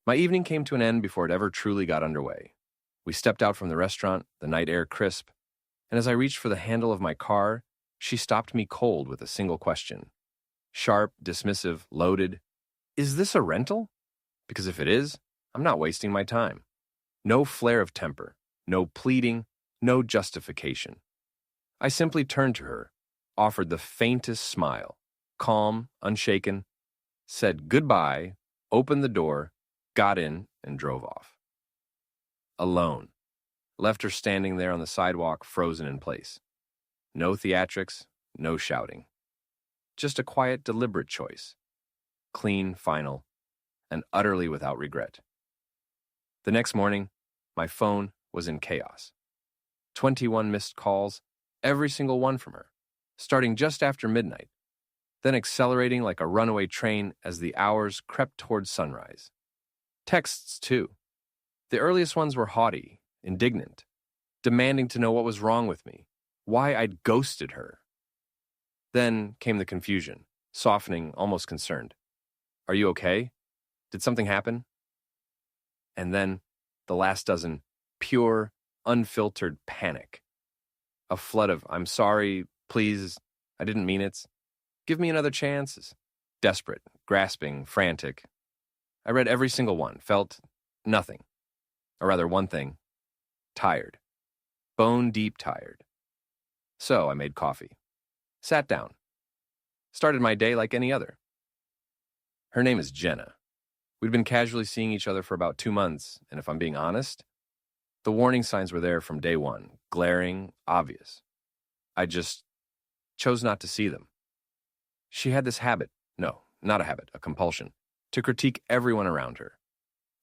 My evening came to an end before it ever truly got underway. We stepped out from the restaurant, the night air crisp, and as I reached for the handle of my car, she stopped me cold with a single question. Sharp, dismissive, loaded. Is this a rental? Because if it is, I'm not wasting my time. No flare of temper, no pleading, no justification. I simply turned to her, offered the faintest smile, calm, unshaken, said goodbye, opened the door, got in, and drove off. Alone. Left her standing there on the sidewalk, frozen in place. No theatrics, no shouting. Just a quiet, deliberate choice. Clean, final, and utterly without regret. The next morning, my phone was in chaos. 21 missed calls, every single one from her, starting just after midnight, then accelerating like a runaway train as the hours crept towards sunrise. Texts, too. The earliest ones were haughty, indignant, demanding to know what was wrong with me, why I'd ghosted her. Then came the confusion, softening, almost concerned. Are you okay? Did something happen? And then the last dozen, pure, unfiltered panic. A flood of, I'm sorry, please, I didn't mean it. Give me another chance. Desperate, grasping, frantic. I read every single one, felt nothing. Or rather, one thing. Tired. Bone-deep tired. So I made coffee. Sat down. Started my day like any other. Her name is Jenna. We'd been casually seeing each other for about 2 months, and if I'm being honest, the warning signs were there from day one, glaring, obvious. I just chose not to see them. She had this habit, no, not a habit, a compulsion, to critique everyone around her.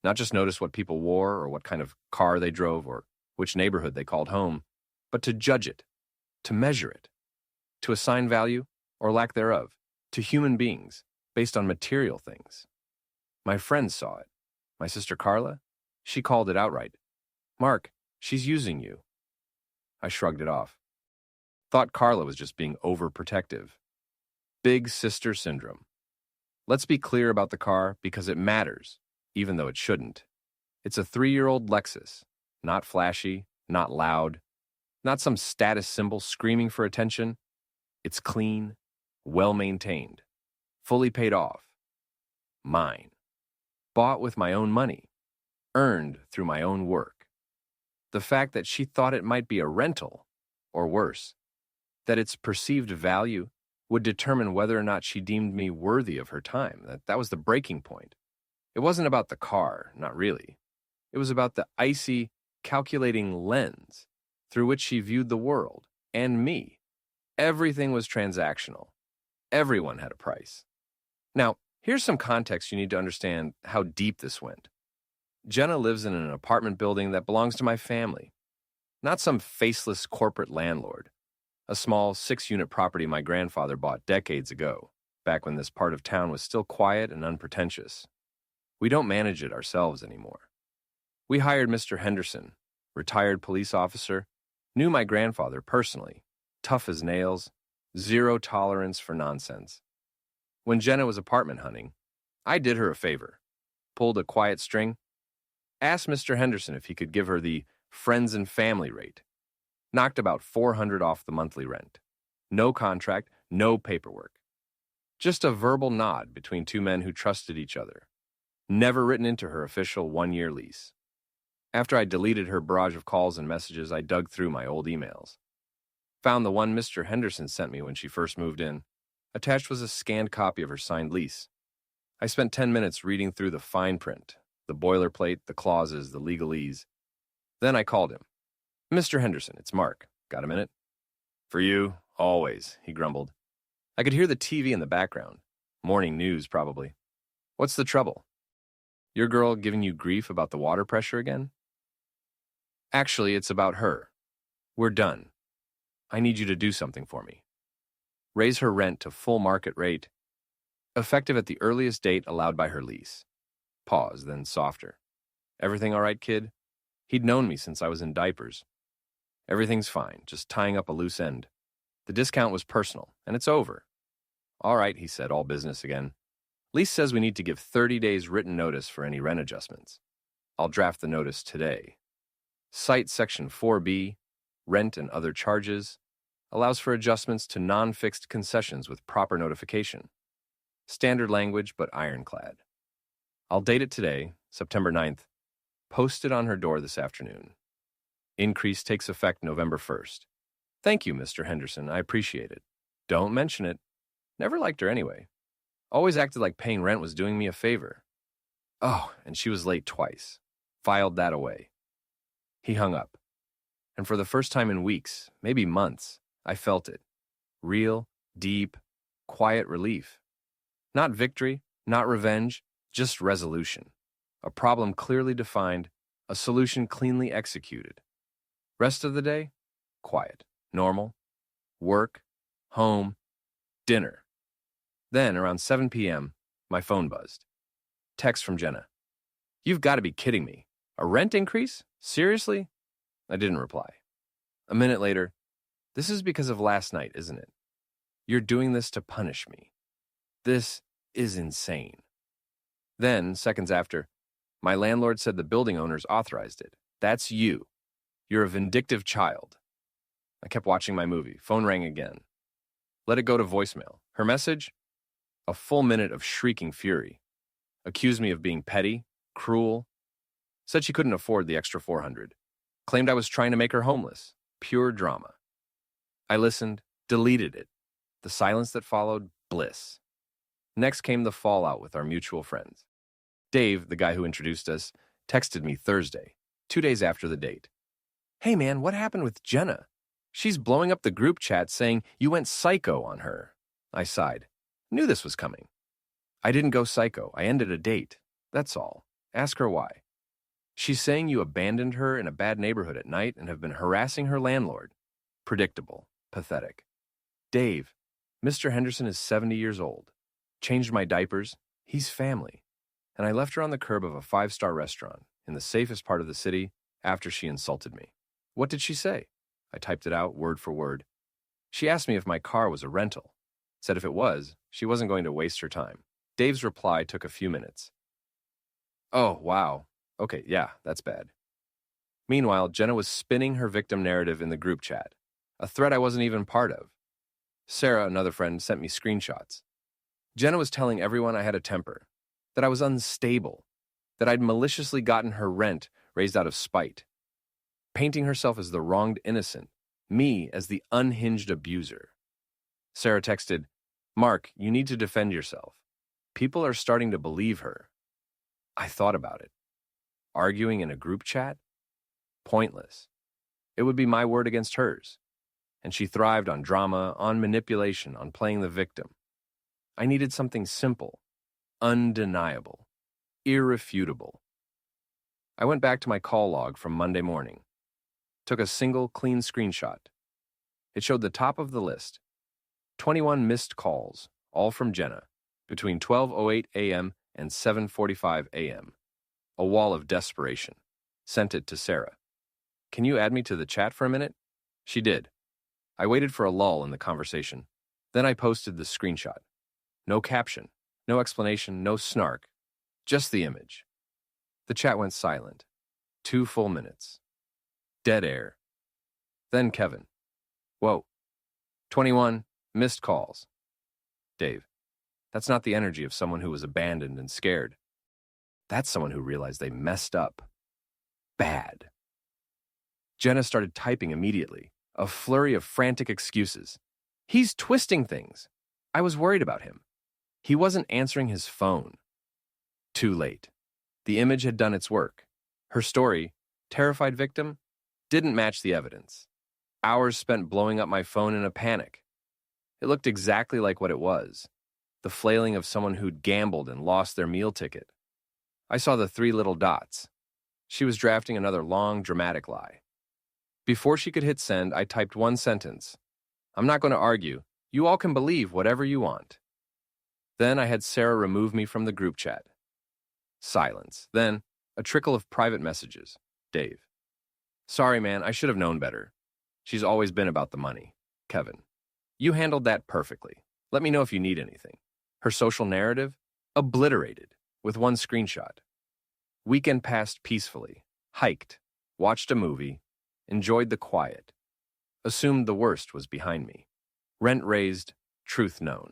Not just notice what people wore or what kind of car they drove or which neighborhood they called home, but to judge it, to measure it, to assign value, or lack thereof, to human beings based on material things. My friends saw it. My sister Carla, she called it outright. Mark, she's using you. I shrugged it off. Thought Carla was just being overprotective. Big sister syndrome. Let's be clear about the car because it matters, even though it shouldn't. It's a 3-year-old Lexus, not flashy, not loud, not some status symbol screaming for attention. It's clean, well-maintained, fully paid off. Mine. Bought with my own money. Earned through my own work. The fact that she thought it might be a rental, or worse, that its perceived value would determine whether or not she deemed me worthy of her time. That was the breaking point. It wasn't about the car, not really. It was about the icy, calculating lens through which she viewed the world, and me. Everything was transactional. Everyone had a price. Now, here's some context you need to understand how deep this went. Jenna lives in an apartment building that belongs to my family, not some faceless corporate landlord. A small 6-unit property my grandfather bought decades ago, back when this part of town was still quiet and unpretentious. We don't manage it ourselves anymore. We hired Mr. Henderson, retired police officer, knew my grandfather personally, tough as nails, zero tolerance for nonsense. When Jenna was apartment hunting, I did her a favor, pulled a quiet string, asked Mr. Henderson if he could give her the friends and family rate. Knocked about $400 off the monthly rent. No contract, no paperwork. Just a verbal nod between two men who trusted each other. Never written into her official 1-year lease. After I deleted her barrage of calls and messages, I dug through my old emails. Found the one Mr. Henderson sent me when she first moved in. Attached was a scanned copy of her signed lease. I spent 10 minutes reading through the fine print, the boilerplate, the clauses, the legalese. Then I called him. Mr. Henderson, it's Mark. Got a minute? For you, always, he grumbled. I could hear the TV in the background. Morning news, probably. What's the trouble? Your girl giving you grief about the water pressure again? Actually, it's about her. We're done. I need you to do something for me. Raise her rent to full market rate, effective at the earliest date allowed by her lease. Pause, then softer. Everything all right, kid? He'd known me since I was in diapers. Everything's fine, just tying up a loose end. The discount was personal, and it's over. All right, he said, all business again. Lease says we need to give 30 days written notice for any rent adjustments. I'll draft the notice today. Cite Section 4B, Rent and Other Charges, allows for adjustments to non-fixed concessions with proper notification. Standard language, but ironclad. I'll date it today, September 9th. Post it on her door this afternoon. Increase takes effect November 1st. Thank you, Mr. Henderson. I appreciate it. Don't mention it. Never liked her anyway. Always acted like paying rent was doing me a favor. Oh, and she was late twice. Filed that away. He hung up. And for the first time in weeks, maybe months, I felt it. Real, deep, quiet relief. Not victory, not revenge, just resolution. A problem clearly defined, a solution cleanly executed. Rest of the day? Quiet, normal. Work, home, dinner. Then, around 7 p.m., my phone buzzed. Text from Jenna. You've got to be kidding me. A rent increase? Seriously? I didn't reply. A minute later, this is because of last night, isn't it? You're doing this to punish me. This is insane. Then, seconds after, my landlord said the building owners authorized it. That's you. You're a vindictive child. I kept watching my movie. Phone rang again. Let it go to voicemail. Her message? A full minute of shrieking fury. Accused me of being petty, cruel. Said she couldn't afford the extra $400. Claimed I was trying to make her homeless. Pure drama. I listened, deleted it. The silence that followed, bliss. Next came the fallout with our mutual friends. Dave, the guy who introduced us, texted me Thursday, 2 days after the date. Hey man, what happened with Jenna? She's blowing up the group chat saying you went psycho on her. I sighed. Knew this was coming. I didn't go psycho. I ended a date. That's all. Ask her why. She's saying you abandoned her in a bad neighborhood at night and have been harassing her landlord. Predictable. Pathetic. Dave, Mr. Henderson is 70 years old. Changed my diapers. He's family. And I left her on the curb of a 5-star restaurant in the safest part of the city after she insulted me. What did she say? I typed it out word for word. She asked me if my car was a rental. Said if it was, she wasn't going to waste her time. Dave's reply took a few minutes. Oh, wow. Okay, yeah, that's bad. Meanwhile, Jenna was spinning her victim narrative in the group chat, a thread I wasn't even part of. Sarah, another friend, sent me screenshots. Jenna was telling everyone I had a temper, that I was unstable, that I'd maliciously gotten her rent raised out of spite, painting herself as the wronged innocent, me as the unhinged abuser. Sarah texted, Mark, you need to defend yourself. People are starting to believe her. I thought about it. Arguing in a group chat? Pointless. It would be my word against hers. And she thrived on drama, on manipulation, on playing the victim. I needed something simple, undeniable, irrefutable. I went back to my call log from Monday morning. Took a single, clean screenshot. It showed the top of the list. 21 missed calls, all from Jenna, between 12:08 a.m. and 7:45 a.m. A wall of desperation. Sent it to Sarah. Can you add me to the chat for a minute? She did. I waited for a lull in the conversation. Then I posted the screenshot. No caption, no explanation, no snark. Just the image. The chat went silent. 2 full minutes. Dead air. Then Kevin. Whoa. 21 missed calls. Dave. That's not the energy of someone who was abandoned and scared. That's someone who realized they messed up. Bad. Jenna started typing immediately, a flurry of frantic excuses. He's twisting things. I was worried about him. He wasn't answering his phone. Too late. The image had done its work. Her story, terrified victim, didn't match the evidence. Hours spent blowing up my phone in a panic. It looked exactly like what it was. The flailing of someone who'd gambled and lost their meal ticket. I saw the 3 little dots. She was drafting another long, dramatic lie. Before she could hit send, I typed one sentence. I'm not going to argue. You all can believe whatever you want. Then I had Sarah remove me from the group chat. Silence. Then a trickle of private messages. Dave. Sorry, man, I should have known better. She's always been about the money. Kevin. You handled that perfectly. Let me know if you need anything. Her social narrative? Obliterated with one screenshot. Weekend passed peacefully. Hiked. Watched a movie. Enjoyed the quiet. Assumed the worst was behind me. Rent raised. Truth known.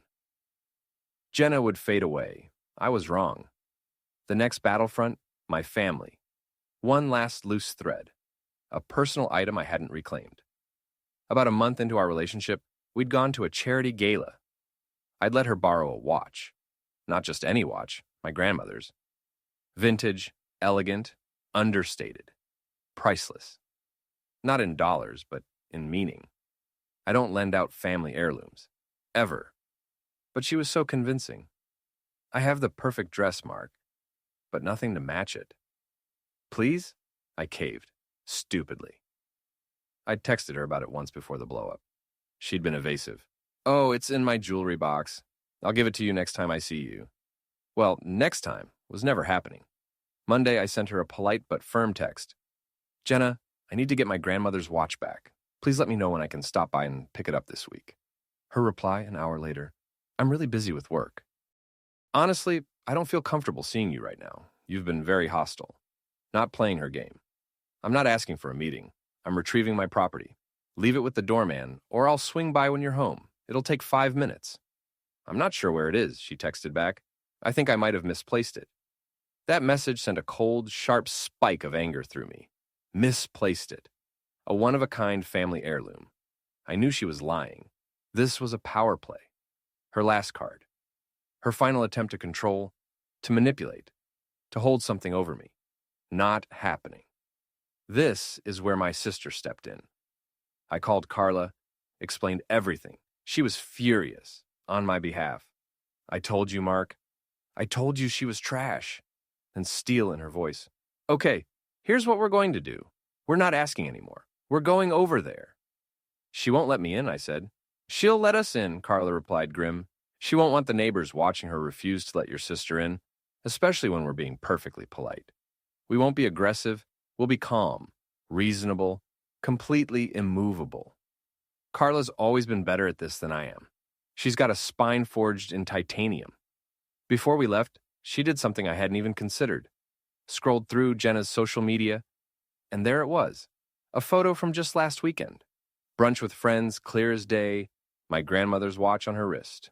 Jenna would fade away. I was wrong. The next battlefront, my family. One last loose thread. A personal item I hadn't reclaimed. About a month into our relationship, we'd gone to a charity gala. I'd let her borrow a watch. Not just any watch, my grandmother's. Vintage, elegant, understated. Priceless. Not in dollars, but in meaning. I don't lend out family heirlooms. Ever. But she was so convincing. I have the perfect dress, Mark, but nothing to match it. Please? I caved, stupidly. I'd texted her about it once before the blow-up. She'd been evasive. Oh, it's in my jewelry box. I'll give it to you next time I see you. Well, next time was never happening. Monday, I sent her a polite but firm text. Jenna, I need to get my grandmother's watch back. Please let me know when I can stop by and pick it up this week. Her reply an hour later. I'm really busy with work. Honestly, I don't feel comfortable seeing you right now. You've been very hostile. Not playing her game. I'm not asking for a meeting. I'm retrieving my property. Leave it with the doorman, or I'll swing by when you're home. It'll take 5 minutes. I'm not sure where it is, she texted back. I think I might have misplaced it. That message sent a cold, sharp spike of anger through me. Misplaced it. A one-of-a-kind family heirloom. I knew she was lying. This was a power play. Her last card. Her final attempt to control, to manipulate, to hold something over me. Not happening. This is where my sister stepped in. I called Carla, explained everything. She was furious, on my behalf. I told you, Mark. I told you she was trash. And steel in her voice. Okay, here's what we're going to do. We're not asking anymore. We're going over there. She won't let me in, I said. She'll let us in, Carla replied grim. She won't want the neighbors watching her refuse to let your sister in, especially when we're being perfectly polite. We won't be aggressive. We'll be calm, reasonable, completely immovable. Carla's always been better at this than I am. She's got a spine forged in titanium. Before we left, she did something I hadn't even considered. Scrolled through Jenna's social media, and there it was. A photo from just last weekend. Brunch with friends, clear as day, my grandmother's watch on her wrist.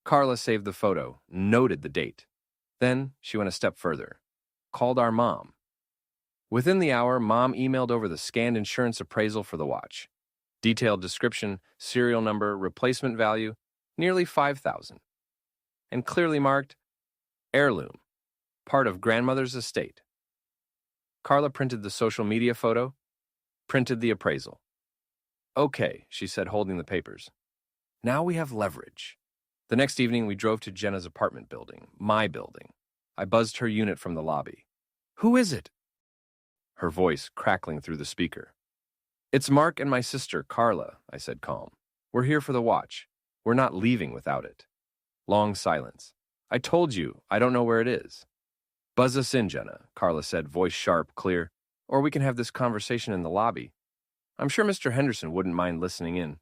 Carla saved the photo, noted the date. Then she went a step further. Called our mom. Within the hour, Mom emailed over the scanned insurance appraisal for the watch. Detailed description, serial number, replacement value, nearly $5,000. And clearly marked, heirloom, part of grandmother's estate. Carla printed the social media photo, printed the appraisal. Okay, she said, holding the papers. Now we have leverage. The next evening, we drove to Jenna's apartment building, my building. I buzzed her unit from the lobby. Who is it? Her voice crackling through the speaker. It's Mark and my sister, Carla, I said calm. We're here for the watch. We're not leaving without it. Long silence. I told you, I don't know where it is. Buzz us in, Jenna, Carla said, voice sharp, clear. Or we can have this conversation in the lobby. I'm sure Mr. Henderson wouldn't mind listening in.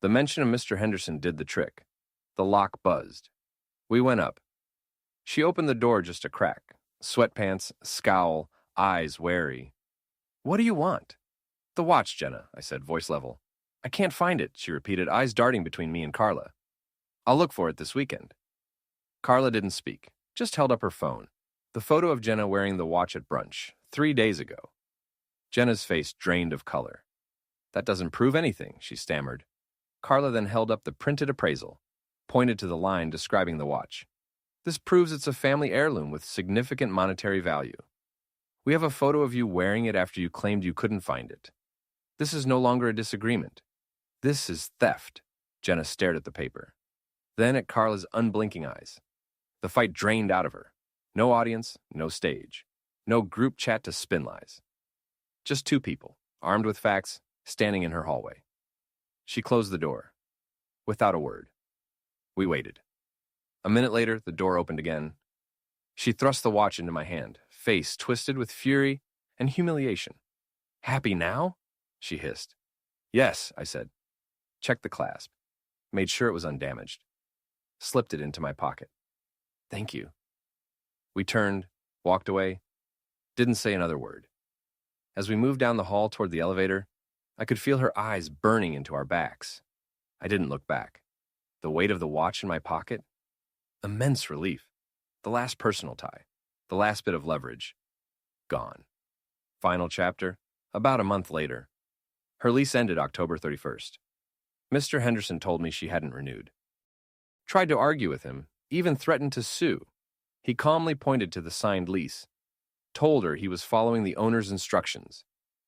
The mention of Mr. Henderson did the trick. The lock buzzed. We went up. She opened the door just a crack. Sweatpants, scowl, eyes wary. What do you want? The watch, Jenna, I said, voice level. I can't find it, she repeated, eyes darting between me and Carla. I'll look for it this weekend. Carla didn't speak, just held up her phone. The photo of Jenna wearing the watch at brunch, 3 days ago. Jenna's face drained of color. That doesn't prove anything, she stammered. Carla then held up the printed appraisal, pointed to the line describing the watch. This proves it's a family heirloom with significant monetary value. We have a photo of you wearing it after you claimed you couldn't find it. This is no longer a disagreement. This is theft. Jenna stared at the paper. Then at Carla's unblinking eyes. The fight drained out of her. No audience, no stage. No group chat to spin lies. Just two people, armed with facts, standing in her hallway. She closed the door. Without a word. We waited. A minute later, the door opened again. She thrust the watch into my hand, face twisted with fury and humiliation. Happy now? She hissed. Yes, I said. Checked the clasp. Made sure it was undamaged. Slipped it into my pocket. Thank you. We turned, walked away, didn't say another word. As we moved down the hall toward the elevator, I could feel her eyes burning into our backs. I didn't look back. The weight of the watch in my pocket? Immense relief. The last personal tie. The last bit of leverage. Gone. Final chapter. About a month later. Her lease ended October 31st. Mr. Henderson told me she hadn't renewed. Tried to argue with him, even threatened to sue. He calmly pointed to the signed lease, told her he was following the owner's instructions,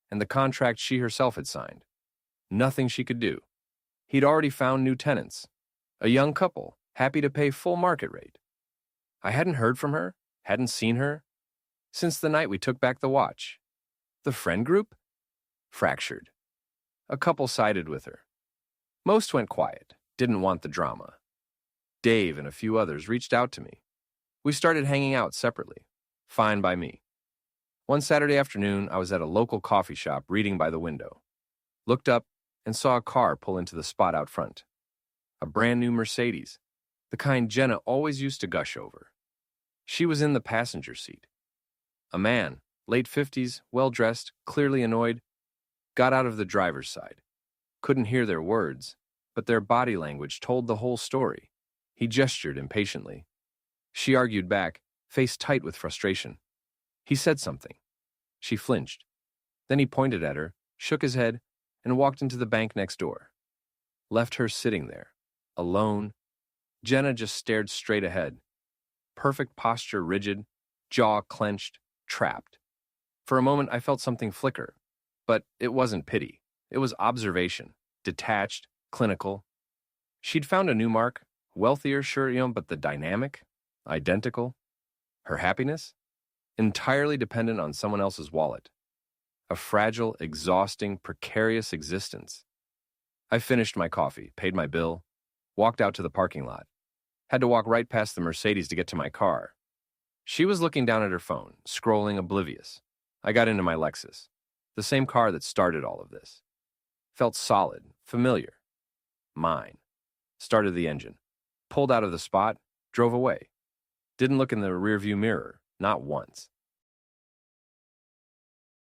and the contract she herself had signed. Nothing she could do. He'd already found new tenants, a young couple, happy to pay full market rate. I hadn't heard from her, hadn't seen her, since the night we took back the watch. The friend group? Fractured. A couple sided with her. Most went quiet, didn't want the drama. Dave and a few others reached out to me. We started hanging out separately. Fine by me. One Saturday afternoon, I was at a local coffee shop reading by the window. Looked up and saw a car pull into the spot out front. A brand new Mercedes, the kind Jenna always used to gush over. She was in the passenger seat. A man, late 50s, well-dressed, clearly annoyed, got out of the driver's side. Couldn't hear their words, but their body language told the whole story. He gestured impatiently. She argued back, face tight with frustration. He said something. She flinched. Then he pointed at her, shook his head, and walked into the bank next door. Left her sitting there, alone. Jenna just stared straight ahead. Perfect posture rigid, jaw clenched, trapped. For a moment I felt something flicker, but it wasn't pity. It was observation, detached, clinical. She'd found a new mark, wealthier, sure, but the dynamic, identical. Her happiness? Entirely dependent on someone else's wallet. A fragile, exhausting, precarious existence. I finished my coffee, paid my bill, walked out to the parking lot. Had to walk right past the Mercedes to get to my car. She was looking down at her phone, scrolling oblivious. I got into my Lexus, the same car that started all of this. Felt solid, familiar. Mine. Started the engine. Pulled out of the spot, drove away. Didn't look in the rearview mirror, not once.